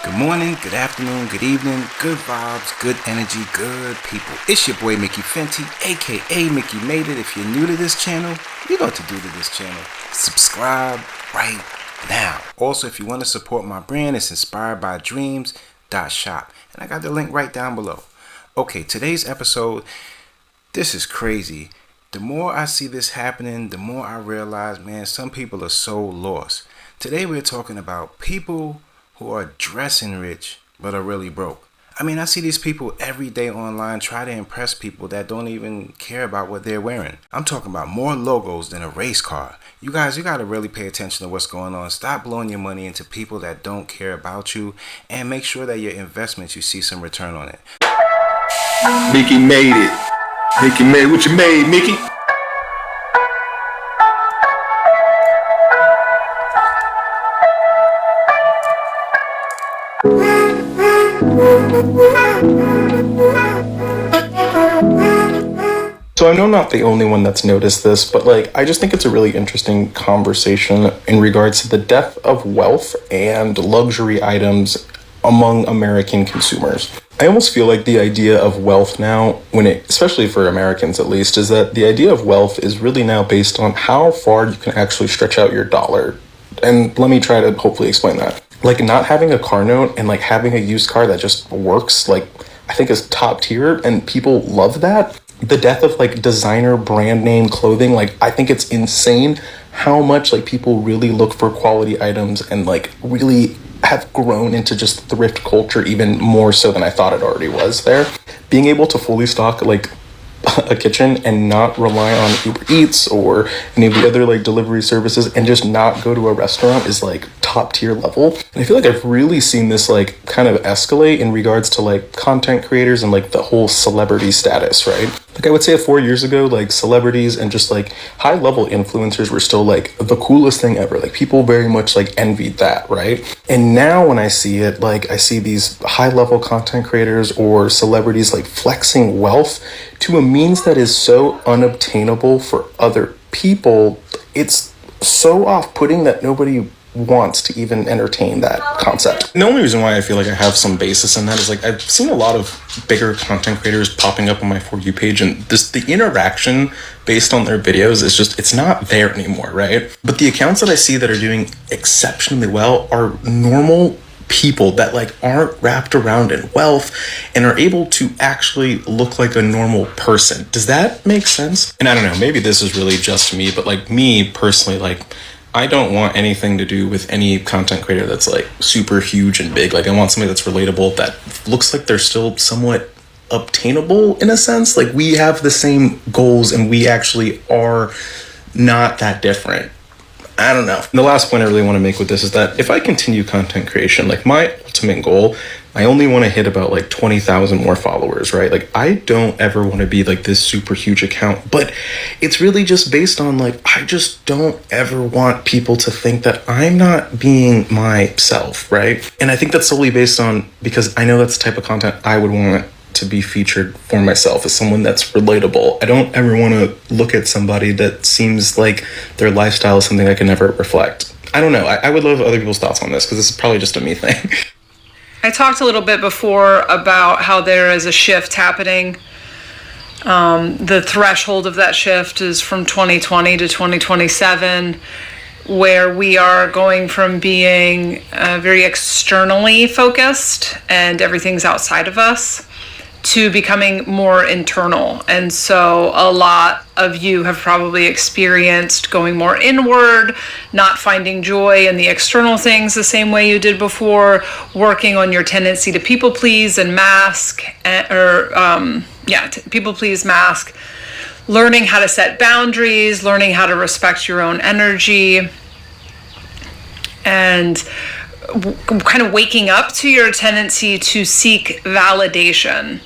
Good morning, good afternoon, good evening, good vibes, good energy, good people. It's your boy Mickey Fenty, aka Mickey Made It. If you're new to this channel, you know what to do to this channel. Subscribe right now. Also, if you want to support my brand, it's inspired by dreams.shop. And I got the link right down below. Okay, today's episode, this is crazy. The more I see this happening, the more I realize, man, some people are so lost. Today we're talking about people who are dressing rich but are really broke. I mean, I see these people every day online try to impress people that don't even care about what they're wearing. I'm talking about more logos than a race car. You guys, you gotta really pay attention to what's going on. Stop blowing your money into people that don't care about you, and make sure that your investments, you see some return on it. Mickey made it. Mickey made what you made, Mickey. So I know I'm not the only one that's noticed this, but I just think it's a really interesting conversation in regards to the death of wealth and luxury items among American consumers. I almost feel like the idea of wealth now, especially for Americans at least, is that the idea of wealth is really now based on how far you can actually stretch out your dollar. And let me try to hopefully explain that. Not having a car note and having a used car that just works, I think is top tier, and people love that. The death of designer brand name clothing, I think it's insane how much people really look for quality items and really have grown into just thrift culture even more so than I thought it already was there. Being able to fully stock a kitchen and not rely on Uber Eats or any of the other delivery services and just not go to a restaurant is top tier level. And I feel like I've really seen this kind of escalate in regards to content creators and the whole celebrity status, right? I would say 4 years ago, celebrities and just high level influencers were still the coolest thing ever. People very much envied that, right? And now when I see it, I see these high level content creators or celebrities flexing wealth to a means that is so unobtainable for other people. It's so off-putting that nobody wants to even entertain that concept. And the only reason why I feel I have some basis in that is I've seen a lot of bigger content creators popping up on my For You page, and the interaction based on their videos is it's not there anymore, right? But the accounts that I see that are doing exceptionally well are normal people that aren't wrapped around in wealth and are able to actually look like a normal person. Does that make sense? And I don't know, maybe this is really just me, but me personally, I don't want anything to do with any content creator that's super huge and big. I want somebody that's relatable, that looks like they're still somewhat obtainable in a sense. We have the same goals and we actually are not that different. I don't know. And the last point I really want to make with this is that if I continue content creation, my ultimate goal, I only want to hit about 20,000 more followers, right? I don't ever want to be this super huge account, but it's really just based on I just don't ever want people to think that I'm not being myself, right? And I think that's solely based on, because I know that's the type of content I would want to be featured for myself as someone that's relatable. I don't ever want to look at somebody that seems like their lifestyle is something I can never reflect. I don't know. I would love other people's thoughts on this, because this is probably just a me thing. I talked a little bit before about how there is a shift happening. The threshold of that shift is from 2020 to 2027, where we are going from being very externally focused and everything's outside of us to becoming more internal. And so a lot of you have probably experienced going more inward, not finding joy in the external things the same way you did before, working on your tendency to people please and mask, people please, mask, learning how to set boundaries, learning how to respect your own energy, and kind of waking up to your tendency to seek validation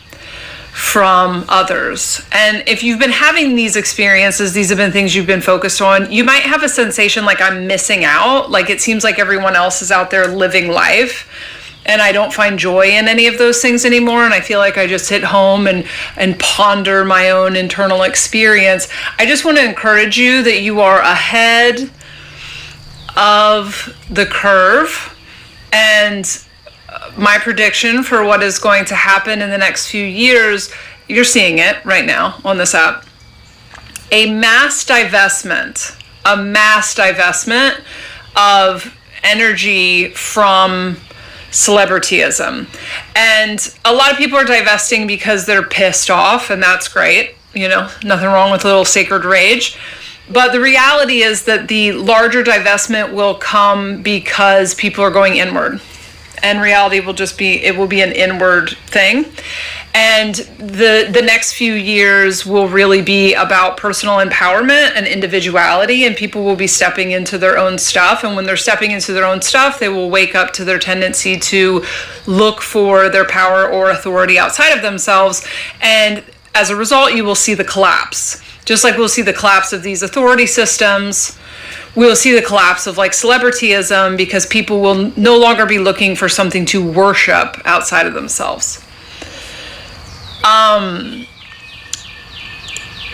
from others. And if you've been having these experiences, these have been things you've been focused on, you might have a sensation I'm missing out. It seems like everyone else is out there living life and I don't find joy in any of those things anymore. And I feel like I just hit home and ponder my own internal experience. I just want to encourage you that you are ahead of the curve, and my prediction for what is going to happen in the next few years, you're seeing it right now on this app. A mass divestment of energy from celebrityism. And a lot of people are divesting because they're pissed off, and that's great. Nothing wrong with a little sacred rage. But the reality is that the larger divestment will come because people are going inward. And reality will be an inward thing. And the next few years will really be about personal empowerment and individuality, and people will be stepping into their own stuff. And when they're stepping into their own stuff, they will wake up to their tendency to look for their power or authority outside of themselves. And as a result, you will see the collapse. Just like we'll see the collapse of these authority systems, we'll see the collapse of like celebrityism, because people will no longer be looking for something to worship outside of themselves.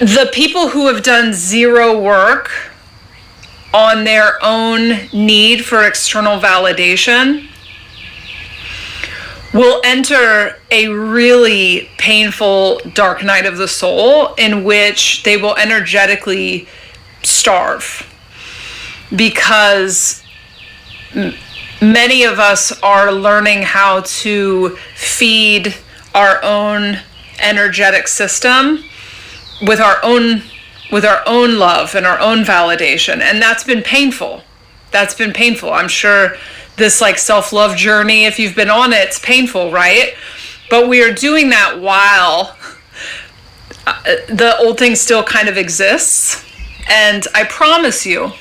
The people who have done zero work on their own need for external validation will enter a really painful dark night of the soul, in which they will energetically starve, because many of us are learning how to feed our own energetic system with our own love and our own validation, and that's been painful. I'm sure this like self-love journey, if you've been on it, it's painful, right? But we are doing that while the old thing still kind of exists. And I promise you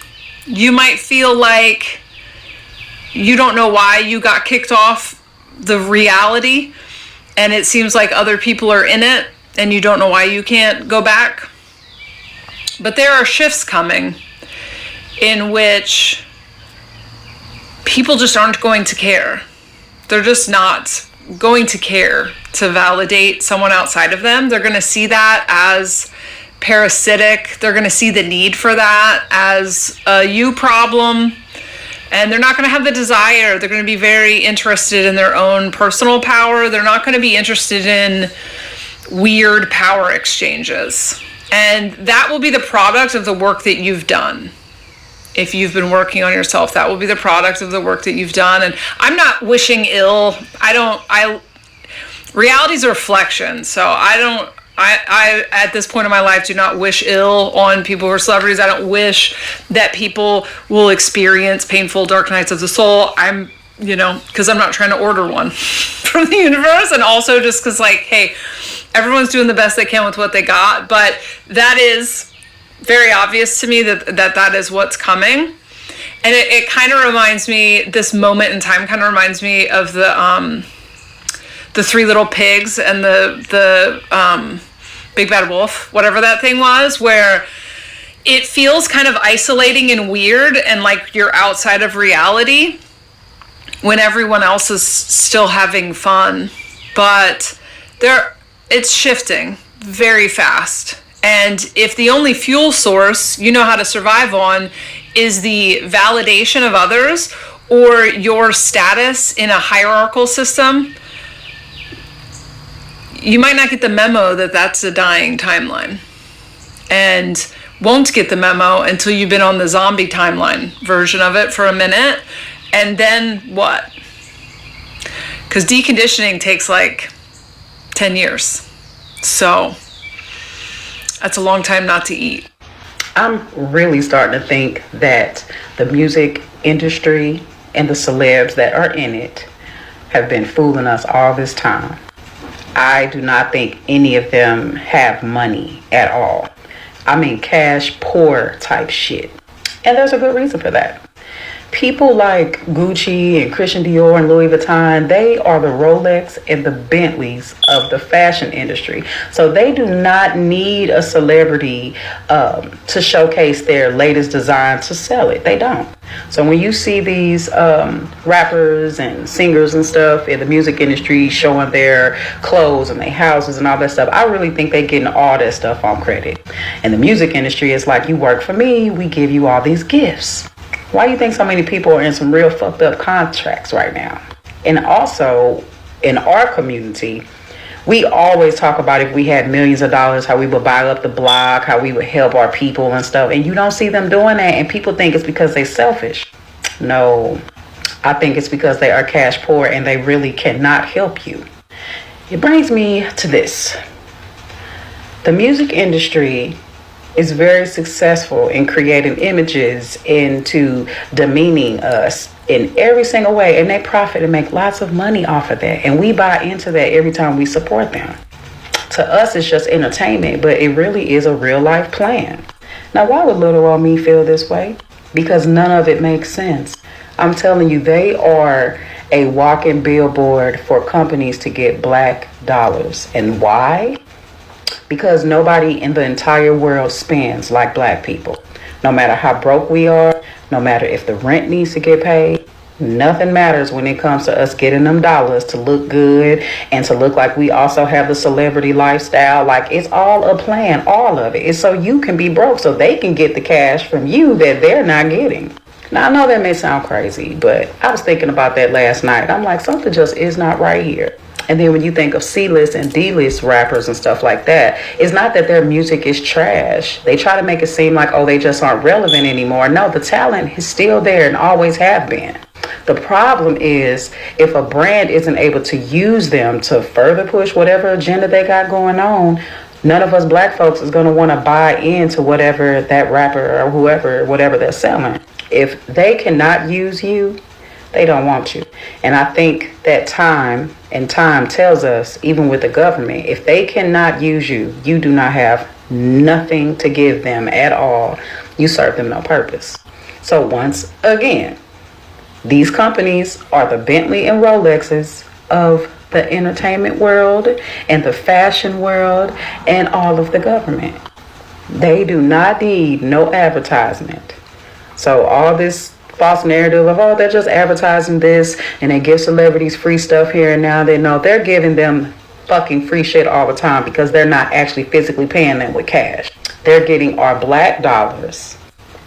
might feel like you don't know why you got kicked off the reality, and it seems like other people are in it, and you don't know why you can't go back. But there are shifts coming in which people just aren't going to care. They're just not going to care to validate someone outside of them. They're going to see that as parasitic. They're going to see the need for that as a you problem. And they're not going to have the desire. They're going to be very interested in their own personal power. They're not going to be interested in weird power exchanges. And that will be the product of the work that you've done. If you've been working on yourself, that will be the product of the work that you've done. And I'm not wishing ill. Reality's a reflection. So I at this point in my life do not wish ill on people who are celebrities. I don't wish that people will experience painful dark nights of the soul. Because I'm not trying to order one from the universe. And also just because hey, everyone's doing the best they can with what they got. But that is very obvious to me that is what's coming. And it kind of reminds me, this moment in time kind of reminds me of the Three Little Pigs and the Big Bad Wolf, whatever that thing was, where it feels kind of isolating and weird and like you're outside of reality when everyone else is still having fun. But it's shifting very fast. And if the only fuel source you know how to survive on is the validation of others or your status in a hierarchical system, you might not get the memo that that's a dying timeline. And won't get the memo until you've been on the zombie timeline version of it for a minute. And then what? Because deconditioning takes 10 years. So that's a long time not to eat. I'm really starting to think that the music industry and the celebs that are in it have been fooling us all this time. I do not think any of them have money at all. I mean, cash poor type shit. And there's a good reason for that. People like Gucci and Christian Dior and Louis Vuitton, they are the Rolex and the Bentleys of the fashion industry. So they do not need a celebrity to showcase their latest design to sell it. They don't. So when you see these rappers and singers and stuff in the music industry showing their clothes and their houses and all that stuff, I really think they're getting all that stuff on credit. And the music industry is like, you work for me, we give you all these gifts. Why do you think so many people are in some real fucked up contracts right now? And also, in our community, we always talk about if we had millions of dollars, how we would buy up the block, how we would help our people and stuff. And you don't see them doing that, and people think it's because they're selfish. No, I think it's because they are cash poor and they really cannot help you. It brings me to this. The music industry is very successful in creating images into demeaning us in every single way, and they profit and make lots of money off of that, and we buy into that every time we support them. To us, it's just entertainment, but it really is a real life plan. Now, why would little old me feel this way? Because none of it makes sense. I'm telling you, they are a walking billboard for companies to get black dollars. And why? Because nobody in the entire world spends like black people. No matter how broke we are, no matter if the rent needs to get paid, nothing matters when it comes to us getting them dollars to look good and to look like we also have the celebrity lifestyle. Like, it's all a plan, all of it. It's so you can be broke, so they can get the cash from you that they're not getting. Now, I know that may sound crazy, but I was thinking about that last night. I'm like, something just is not right here. And then when you think of C-list and D-list rappers and stuff like that, it's not that their music is trash. They try to make it seem like, oh, they just aren't relevant anymore. No, the talent is still there and always have been. The problem is if a brand isn't able to use them to further push whatever agenda they got going on, none of us black folks is going to want to buy into whatever that rapper or whoever, whatever they're selling. If they cannot use you, they don't want you. And I think that time tells us, even with the government, if they cannot use you, you do not have nothing to give them at all. You serve them no purpose. So once again, these companies are the Bentley and Rolexes of the entertainment world and the fashion world and all of the government. They do not need no advertisement. So all this false narrative of, oh, they're just advertising this and they give celebrities free stuff here and now, they know they're giving them fucking free shit all the time because they're not actually physically paying them with cash. They're getting our black dollars.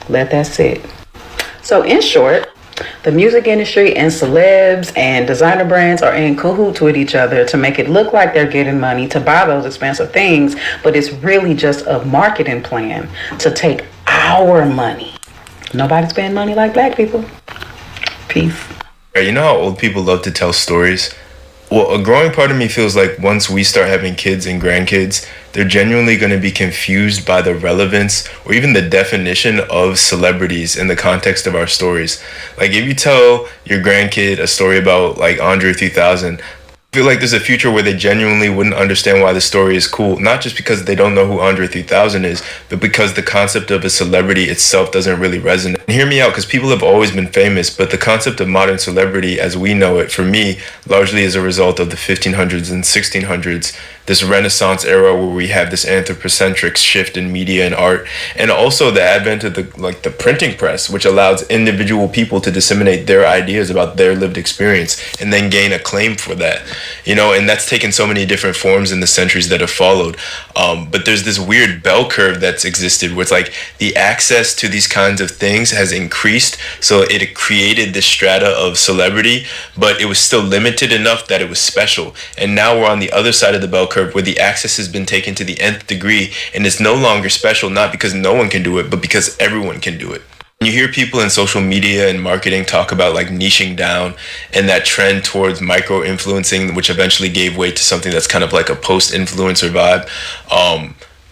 Let that sit. So in short, the music industry and celebs and designer brands are in cahoots with each other to make it look like they're getting money to buy those expensive things, but it's really just a marketing plan to take our money. Nobody spend money like black people. Peace. You know how old people love to tell stories? Well, a growing part of me feels like once we start having kids and grandkids, they're genuinely going to be confused by the relevance or even the definition of celebrities in the context of our stories. Like, if you tell your grandkid a story about like Andre 3000, I feel like there's a future where they genuinely wouldn't understand why the story is cool, not just because they don't know who Andre 3000 is, but because the concept of a celebrity itself doesn't really resonate. And hear me out, because people have always been famous, but the concept of modern celebrity as we know it, for me, largely is a result of the 1500s and 1600s, this Renaissance era where we have this anthropocentric shift in media and art, and also the advent of the printing press, which allows individual people to disseminate their ideas about their lived experience and then gain acclaim for that. And that's taken so many different forms in the centuries that have followed. But there's this weird bell curve that's existed where it's like the access to these kinds of things has increased. So it created this strata of celebrity, but it was still limited enough that it was special. And now we're on the other side of the bell curve where the access has been taken to the nth degree and it's no longer special, not because no one can do it, but because everyone can do it. You hear people in social media and marketing talk about like niching down and that trend towards micro-influencing, which eventually gave way to something that's kind of like a post-influencer vibe.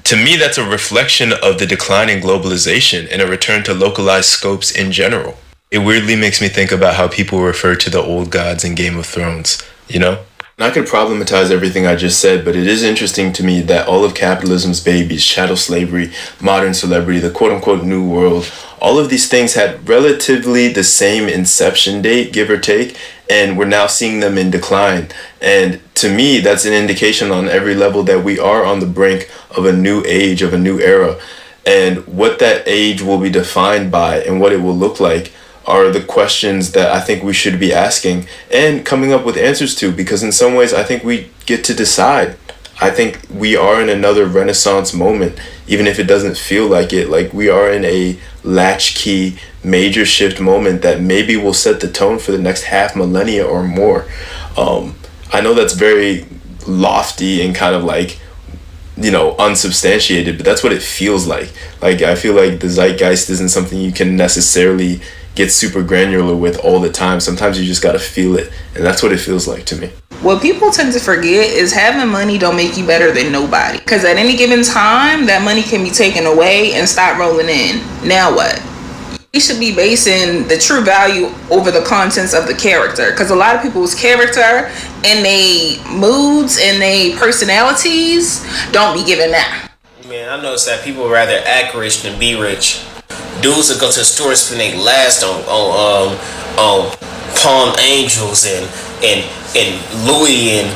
To me, that's a reflection of the decline in globalization and a return to localized scopes in general. It weirdly makes me think about how people refer to the old gods in Game of Thrones, And I could problematize everything I just said, but it is interesting to me that all of capitalism's babies, chattel slavery, modern celebrity, the quote-unquote new world, all of these things had relatively the same inception date, give or take, and we're now seeing them in decline. And to me, that's an indication on every level that we are on the brink of a new age, of a new era. And what that age will be defined by and what it will look like are the questions that I think we should be asking and coming up with answers to, because in some ways I think we get to decide. I think we are in another renaissance moment, even if it doesn't feel like it. Like, we are in a latchkey major shift moment that maybe will set the tone for the next half millennia or more. I know that's very lofty and kind of like, unsubstantiated, but that's what it feels like. Like, I feel like the zeitgeist isn't something you can necessarily get super granular with all the time. Sometimes you just gotta feel it, and that's what it feels like to me. What people tend to forget is having money don't make you better than nobody. Because at any given time, that money can be taken away and start rolling in. Now what? You should be basing the true value over the contents of the character. Because a lot of people's character and they moods and they personalities don't be given that. Man, I noticed that people rather act rich than be rich. Dudes that go to the store and spend their last on Palm Angels and Louis and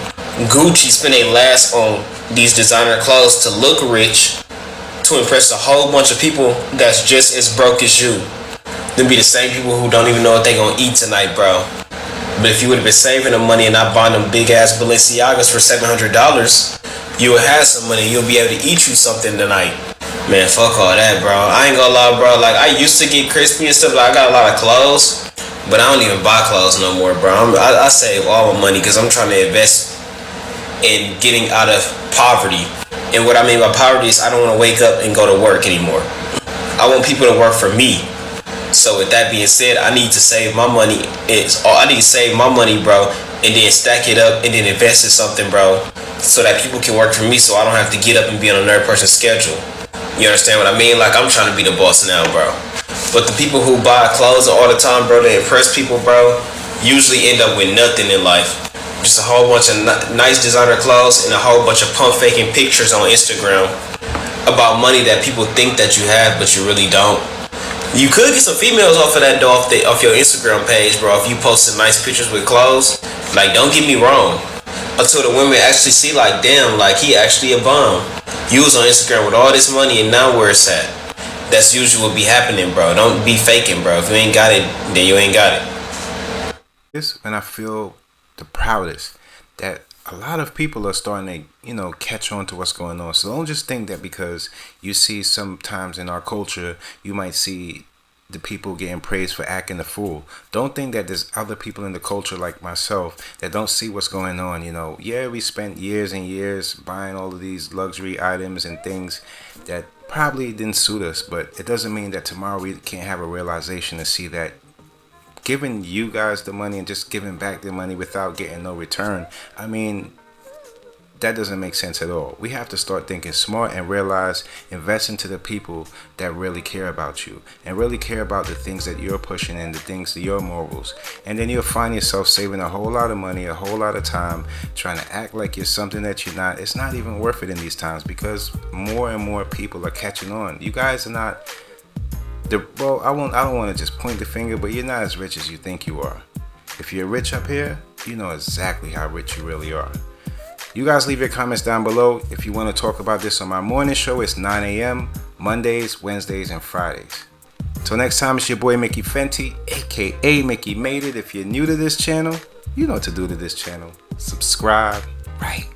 Gucci, spend their last on these designer clothes to look rich, to impress a whole bunch of people that's just as broke as you. Then be the same people who don't even know what they gonna eat tonight, bro. But if you would have been saving the money and not buying them big ass Balenciagas for $700, you would have some money. You'll be able to eat you something tonight. Man, fuck all that, bro. I ain't gonna lie, bro. Like, I used to get crispy and stuff. Like, I got a lot of clothes, but I don't even buy clothes no more, bro. I save all my money because I'm trying to invest in getting out of poverty. And what I mean by poverty is I don't want to wake up and go to work anymore. I want people to work for me. So with that being said, I need to save my money. I need to save my money, bro, and then stack it up and then invest in something, bro, so that people can work for me, so I don't have to get up and be on another person's schedule. You understand what I mean? Like, I'm trying to be the boss now, bro. But the people who buy clothes all the time, bro, to impress people, bro, usually end up with nothing in life. Just a whole bunch of nice designer clothes and a whole bunch of pump faking pictures on Instagram about money that people think that you have, but you really don't. You could get some females off of that though, off your Instagram page, bro, if you posted nice pictures with clothes. Like, don't get me wrong. Until the women actually see, like, damn, like, he actually a bum. You was on Instagram with all this money and now where it's at. That's usually what be happening, bro. Don't be faking, bro. If you ain't got it, then you ain't got it. This when I feel the proudest that a lot of people are starting to, catch on to what's going on. So don't just think that because you see sometimes in our culture, you might see the people getting praised for acting a fool. Don't think that there's other people in the culture like myself that don't see what's going on. Yeah, we spent years and years buying all of these luxury items and things that probably didn't suit us, but it doesn't mean that tomorrow we can't have a realization to see that giving you guys the money and just giving back the money without getting no return, I mean, that doesn't make sense at all. We have to start thinking smart and realize invest into the people that really care about you and really care about the things that you're pushing and the things that your morals. And then you'll find yourself saving a whole lot of money, a whole lot of time, trying to act like you're something that you're not. It's not even worth it in these times because more and more people are catching on. You guys are not I don't want to just point the finger, but you're not as rich as you think you are. If you're rich up here, you know exactly how rich you really are. You guys leave your comments down below. If you want to talk about this on my morning show, it's 9 a.m. Mondays, Wednesdays, and Fridays. Till next time, it's your boy Mickey Fenty, aka Mickey Made It. If you're new to this channel, you know what to do to this channel. Subscribe, right?